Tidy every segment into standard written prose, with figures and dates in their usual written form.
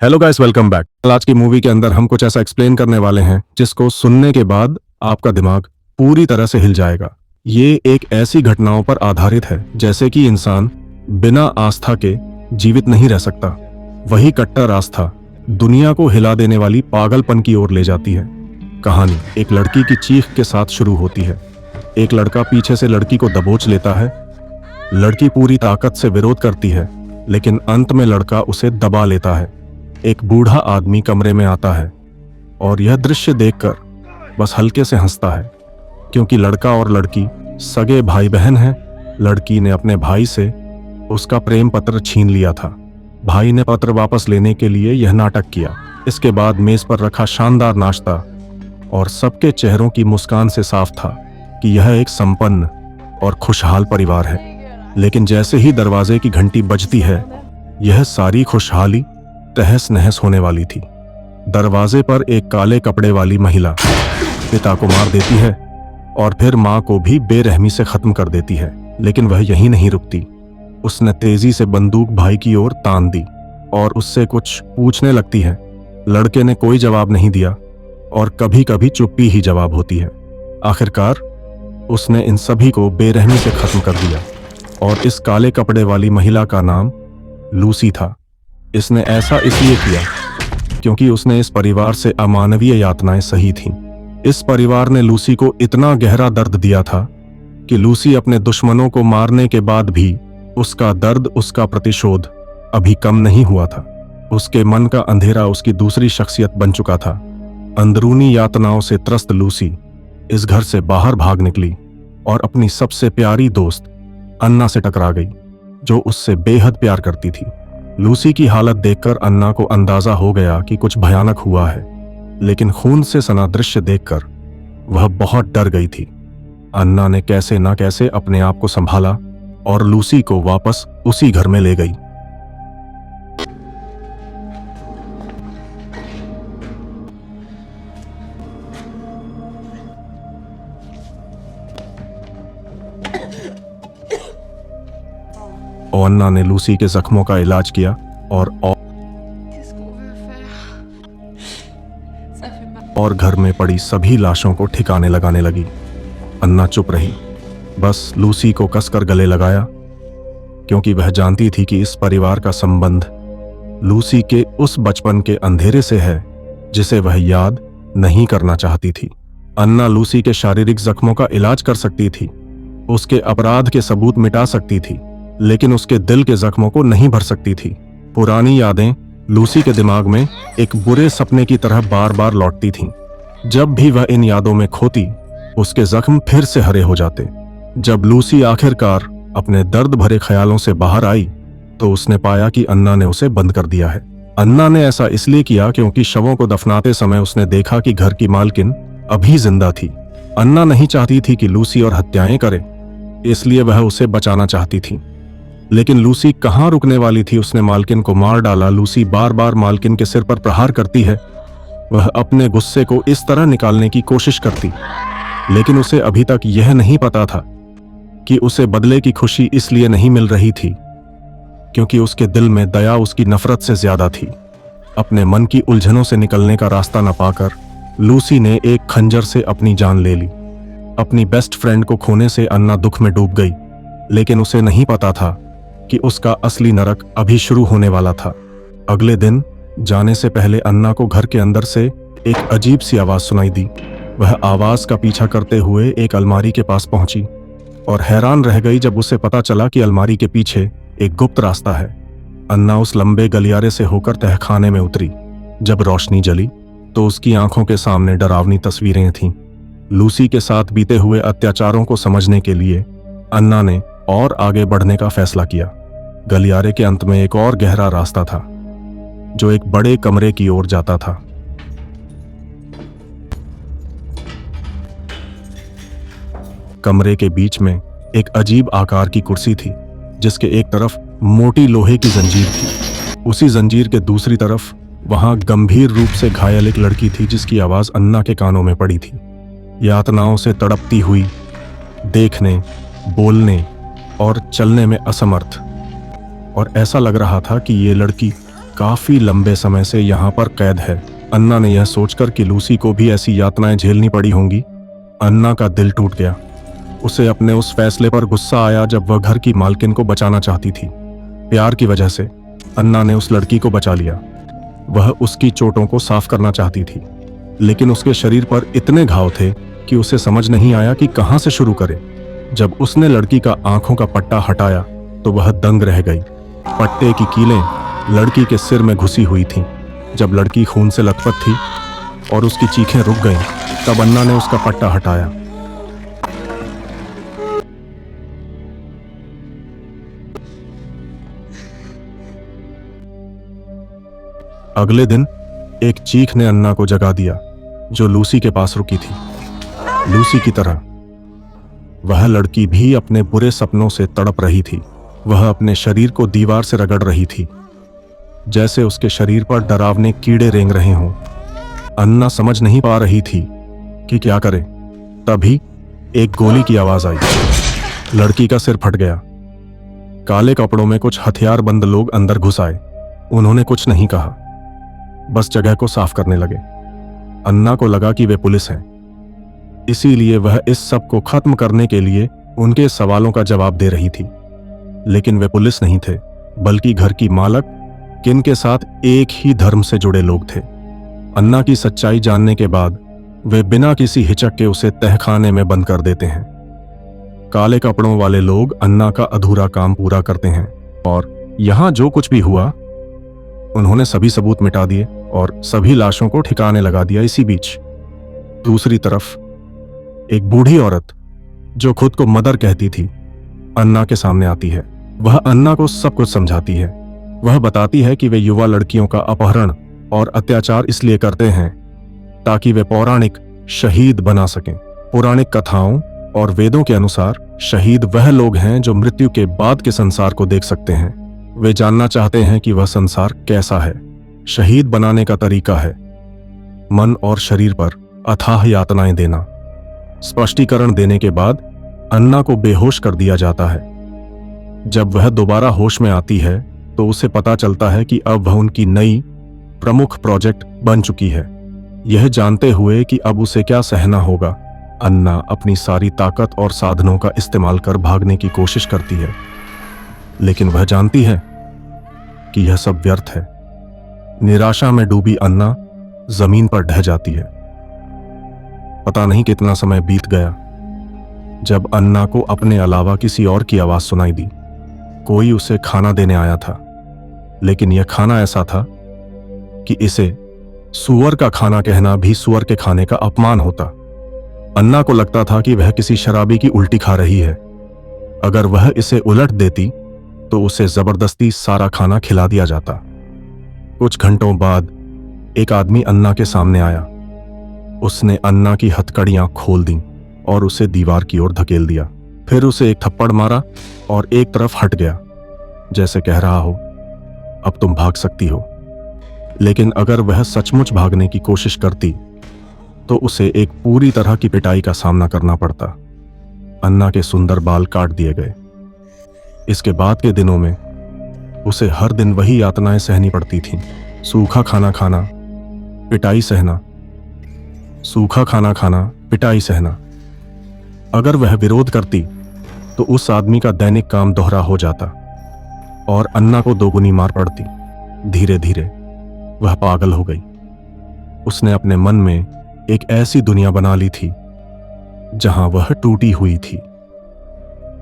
Hello guys, welcome back. आज की movie के अंदर हम कुछ ऐसा एक्सप्लेन करने वाले हैं जिसको सुनने के बाद आपका दिमाग पूरी तरह से हिल जाएगा। ये एक ऐसी घटनाओं पर आधारित है जैसे कि इंसान बिना आस्था के जीवित नहीं रह सकता। वही कट्टर आस्था दुनिया को हिला देने वाली पागलपन की ओर ले जाती है। कहानी एक लड़की की चीख के साथ शुरू होती है। एक लड़का पीछे से लड़की को दबोच लेता है। लड़की पूरी ताकत से विरोध करती है, लेकिन अंत में लड़का उसे दबा लेता है। एक बूढ़ा आदमी कमरे में आता है और यह दृश्य देखकर बस हल्के से हंसता है, क्योंकि लड़का और लड़की सगे भाई बहन हैं। लड़की ने अपने भाई से उसका प्रेम पत्र छीन लिया था। भाई ने पत्र वापस लेने के लिए यह नाटक किया। इसके बाद मेज पर रखा शानदार नाश्ता और सबके चेहरों की मुस्कान से साफ था कि यह एक संपन्न और खुशहाल परिवार है। लेकिन जैसे ही दरवाजे की घंटी बजती है, यह सारी खुशहाली तहस नहस होने वाली थी। दरवाजे पर एक काले कपड़े वाली महिला पिता को मार देती है और फिर मां को भी बेरहमी से खत्म कर देती है। लेकिन वह यहीं नहीं रुकती। उसने तेजी से बंदूक भाई की ओर तान दी और उससे कुछ पूछने लगती है। लड़के ने कोई जवाब नहीं दिया और कभी कभी चुप्पी ही जवाब होती है। आखिरकार उसने इन सभी को बेरहमी से खत्म कर दिया और इस काले कपड़े वाली महिला का नाम लूसी था। इसने ऐसा इसलिए किया क्योंकि उसने इस परिवार से अमानवीय यातनाएं सही थीं। इस परिवार ने लूसी को इतना गहरा दर्द दिया था कि लूसी अपने दुश्मनों को मारने के बाद भी उसका दर्द, उसका प्रतिशोध अभी कम नहीं हुआ था। उसके मन का अंधेरा उसकी दूसरी शख्सियत बन चुका था। अंदरूनी यातनाओं से त्रस्त लूसी इस घर से बाहर भाग निकली और अपनी सबसे प्यारी दोस्त अन्ना से टकरा गई, जो उससे बेहद प्यार करती थी। लूसी की हालत देखकर अन्ना को अंदाजा हो गया कि कुछ भयानक हुआ है, लेकिन खून से सना दृश्य देखकर वह बहुत डर गई थी। अन्ना ने कैसे ना कैसे अपने आप को संभाला और लूसी को वापस उसी घर में ले गई। अन्ना ने लूसी के जख्मों का इलाज किया और घर में पड़ी सभी लाशों को ठिकाने लगाने लगी। अन्ना चुप रही, बस लूसी को कसकर गले लगाया, क्योंकि वह जानती थी कि इस परिवार का संबंध लूसी के उस बचपन के अंधेरे से है जिसे वह याद नहीं करना चाहती थी। अन्ना लूसी के शारीरिक जख्मों का इलाज कर सकती थी, उसके अपराध के सबूत मिटा सकती थी, लेकिन उसके दिल के जख्मों को नहीं भर सकती थी। पुरानी यादें लूसी के दिमाग में एक बुरे सपने की तरह बार बार लौटती थीं। जब भी वह इन यादों में खोती, उसके जख्म फिर से हरे हो जाते। जब लूसी आखिरकार अपने दर्द भरे ख्यालों से बाहर आई, तो उसने पाया कि अन्ना ने उसे बंद कर दिया है। अन्ना ने ऐसा इसलिए किया क्योंकि शवों को दफनाते समय उसने देखा कि घर की मालकिन अभी जिंदा थी। अन्ना नहीं चाहती थी कि लूसी और हत्याएं करे, इसलिए वह उसे बचाना चाहती थी। लेकिन लूसी कहाँ रुकने वाली थी। उसने मालकिन को मार डाला। लूसी बार बार मालकिन के सिर पर प्रहार करती है। वह अपने गुस्से को इस तरह निकालने की कोशिश करती, लेकिन उसे अभी तक यह नहीं पता था कि उसे बदले की खुशी इसलिए नहीं मिल रही थी क्योंकि उसके दिल में दया उसकी नफरत से ज्यादा थी। अपने मन की उलझनों से निकलने का रास्ता न पाकर लूसी ने एक खंजर से अपनी जान ले ली। अपनी बेस्ट फ्रेंड को खोने से अन्ना दुख में डूब गई, लेकिन उसे नहीं पता था कि उसका असली नरक अभी शुरू होने वाला था। अगले दिन जाने से पहले अन्ना को घर के अंदर से एक अजीब सी आवाज सुनाई दी। वह आवाज का पीछा करते हुए एक अलमारी के पास पहुंची और हैरान रह गई जब उसे पता चला कि अलमारी के पीछे एक गुप्त रास्ता है। अन्ना उस लंबे गलियारे से होकर तहखाने में उतरी। जब रोशनी जली तो उसकी आंखों के सामने डरावनी तस्वीरें थीं। लूसी के साथ बीते हुए अत्याचारों को समझने के लिए अन्ना ने और आगे बढ़ने का फैसला किया। गलियारे के अंत में एक और गहरा रास्ता था जो एक बड़े कमरे की ओर जाता था। कमरे के बीच में एक अजीब आकार की कुर्सी थी, जिसके एक तरफ मोटी लोहे की जंजीर थी। उसी जंजीर के दूसरी तरफ वहां गंभीर रूप से घायल एक लड़की थी, जिसकी आवाज अन्ना के कानों में पड़ी थी। यातनाओं से तड़पती हुई, देखने, बोलने और चलने में असमर्थ। और ऐसा लग रहा था कि ये लड़की काफी लंबे समय से यहाँ पर कैद है। अन्ना ने यह सोचकर कि लूसी को भी ऐसी यातनाएं झेलनी पड़ी होंगी, अन्ना का दिल टूट गया। उसे अपने उस फैसले पर गुस्सा आया जब वह घर की मालकिन को बचाना चाहती थी। प्यार की वजह से अन्ना ने उस लड़की को बचा लिया। वह उसकी चोटों को साफ करना चाहती थी, लेकिन उसके शरीर पर इतने घाव थे कि उसे समझ नहीं आया कि कहां से शुरू करे। जब उसने लड़की का आंखों का पट्टा हटाया तो वह दंग रह गई। पट्टे की कीलें लड़की के सिर में घुसी हुई थीं। जब लड़की खून से लथपथ थी और उसकी चीखें रुक गईं, तब अन्ना ने उसका पट्टा हटाया। अगले दिन एक चीख ने अन्ना को जगा दिया, जो लूसी के पास रुकी थी। लूसी की तरह वह लड़की भी अपने बुरे सपनों से तड़प रही थी। वह अपने शरीर को दीवार से रगड़ रही थी, जैसे उसके शरीर पर डरावने कीड़े रेंग रहे हों। अन्ना समझ नहीं पा रही थी कि क्या करे। तभी एक गोली की आवाज आई। लड़की का सिर फट गया। काले कपड़ों में कुछ हथियारबंद लोग अंदर घुस आए। उन्होंने कुछ नहीं कहा, बस जगह को साफ करने लगे। अन्ना को लगा कि वे पुलिस हैं, इसीलिए वह इस सब को खत्म करने के लिए उनके सवालों का जवाब दे रही थी। लेकिन वे पुलिस नहीं थे, बल्कि घर की मालक किन के साथ एक ही धर्म से जुड़े लोग थे। अन्ना की सच्चाई जानने के बाद वे बिना किसी हिचक के उसे तहखाने में बंद कर देते हैं। काले कपड़ों वाले लोग अन्ना का अधूरा काम पूरा करते हैं और यहां जो कुछ भी हुआ, उन्होंने सभी सबूत मिटा दिए और सभी लाशों को ठिकाने लगा दिया। इसी बीच दूसरी तरफ एक बूढ़ी औरत, जो खुद को मदर कहती थी, अन्ना के सामने आती है। वह अन्ना को सब कुछ समझाती है। वह बताती है कि वे युवा लड़कियों का अपहरण और अत्याचार इसलिए करते हैं ताकि वे पौराणिक शहीद बना सकें। पौराणिक कथाओं और वेदों के अनुसार शहीद वह लोग हैं जो मृत्यु के बाद के संसार को देख सकते हैं। वे जानना चाहते हैं कि वह संसार कैसा है। शहीद बनाने का तरीका है मन और शरीर पर अथाह यातनाएं देना। स्पष्टीकरण देने के बाद अन्ना को बेहोश कर दिया जाता है। जब वह दोबारा होश में आती है तो उसे पता चलता है कि अब वह उनकी नई प्रमुख प्रोजेक्ट बन चुकी है। यह जानते हुए कि अब उसे क्या सहना होगा, अन्ना अपनी सारी ताकत और साधनों का इस्तेमाल कर भागने की कोशिश करती है। लेकिन वह जानती है कि यह सब व्यर्थ है। निराशा में डूबी अन्ना जमीन पर ढह जाती है। पता नहीं कितना समय बीत गया जब अन्ना को अपने अलावा किसी और की आवाज सुनाई दी। कोई उसे खाना देने आया था, लेकिन यह खाना ऐसा था कि इसे सुअर का खाना कहना भी सुअर के खाने का अपमान होता। अन्ना को लगता था कि वह किसी शराबी की उल्टी खा रही है। अगर वह इसे उलट देती तो उसे जबरदस्ती सारा खाना खिला दिया जाता। कुछ घंटों बाद एक आदमी अन्ना के सामने आया। उसने अन्ना की हथकड़ियां खोल दी और उसे दीवार की ओर धकेल दिया। फिर उसे एक थप्पड़ मारा और एक तरफ हट गया, जैसे कह रहा हो, अब तुम भाग सकती हो। लेकिन अगर वह सचमुच भागने की कोशिश करती तो उसे एक पूरी तरह की पिटाई का सामना करना पड़ता। अन्ना के सुंदर बाल काट दिए गए। इसके बाद के दिनों में उसे हर दिन वही यातनाएं सहनी पड़ती थीं। सूखा खाना खाना, पिटाई सहना, सूखा खाना खाना, पिटाई सहना। अगर वह विरोध करती तो उस आदमी का दैनिक काम दोहरा हो जाता और अन्ना को दोगुनी मार पड़ती। धीरे धीरे वह पागल हो गई। उसने अपने मन में एक ऐसी दुनिया बना ली थी जहां वह टूटी हुई थी।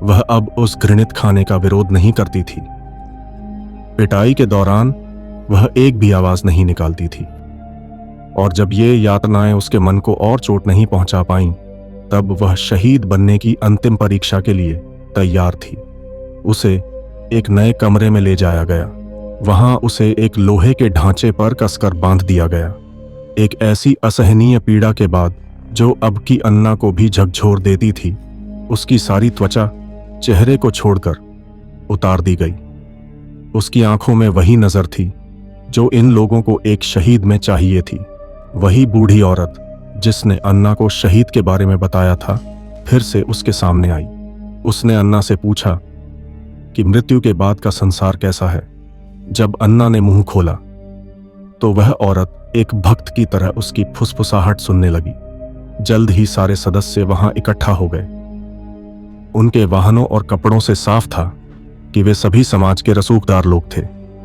वह अब उस घृणित खाने का विरोध नहीं करती थी। पिटाई के दौरान वह एक भी आवाज नहीं निकालती थी। और जब ये यातनाएं उसके मन को और चोट नहीं पहुंचा पाईं, तब वह शहीद बनने की अंतिम परीक्षा के लिए तैयार थी। उसे एक नए कमरे में ले जाया गया। वहां उसे एक लोहे के ढांचे पर कसकर बांध दिया गया। एक ऐसी असहनीय पीड़ा के बाद जो अब की अन्ना को भी झकझोर देती थी, उसकी सारी त्वचा चेहरे को छोड़कर उतार दी गई। उसकी आंखों में वही नजर थी जो इन लोगों को एक शहीद में चाहिए थी। वही बूढ़ी औरत जिसने अन्ना को शहीद के बारे में बताया था, फिर से उसके सामने आई। उसने अन्ना से पूछा कि मृत्यु के बाद का संसार कैसा है। जब अन्ना ने मुंह खोला तो वह औरत एक भक्त की तरह उसकी फुसफुसाहट सुनने लगी। जल्द ही सारे सदस्य वहां इकट्ठा हो गए। उनके वाहनों और कपड़ों से साफ था कि वे सभी समाज के रसूखदार लोग थे।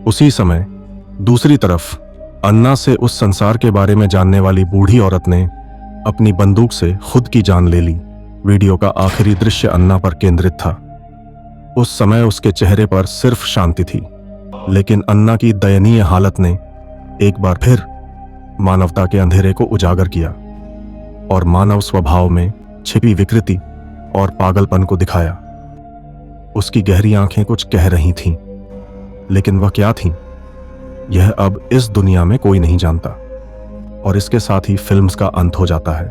उसी समय दूसरी तरफ अन्ना से उस संसार के बारे में जानने वाली बूढ़ी औरत ने अपनी बंदूक से खुद की जान ले ली। वीडियो का आखिरी दृश्य अन्ना पर केंद्रित था। उस समय उसके चेहरे पर सिर्फ शांति थी, लेकिन अन्ना की दयनीय हालत ने एक बार फिर मानवता के अंधेरे को उजागर किया और मानव स्वभाव में छिपी विकृति और पागलपन को दिखाया। उसकी गहरी आंखें कुछ कह रही थीं, लेकिन वह क्या थीं, यह अब इस दुनिया में कोई नहीं जानता। और इसके साथ ही फिल्म्स का अंत हो जाता है।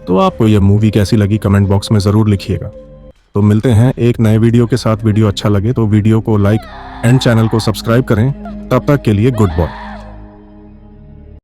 तो आपको यह मूवी कैसी लगी कमेंट बॉक्स में जरूर लिखिएगा। तो मिलते हैं एक नए वीडियो के साथ। वीडियो अच्छा लगे तो वीडियो को लाइक एंड चैनल को सब्सक्राइब करें। तब तक के लिए गुड बाय।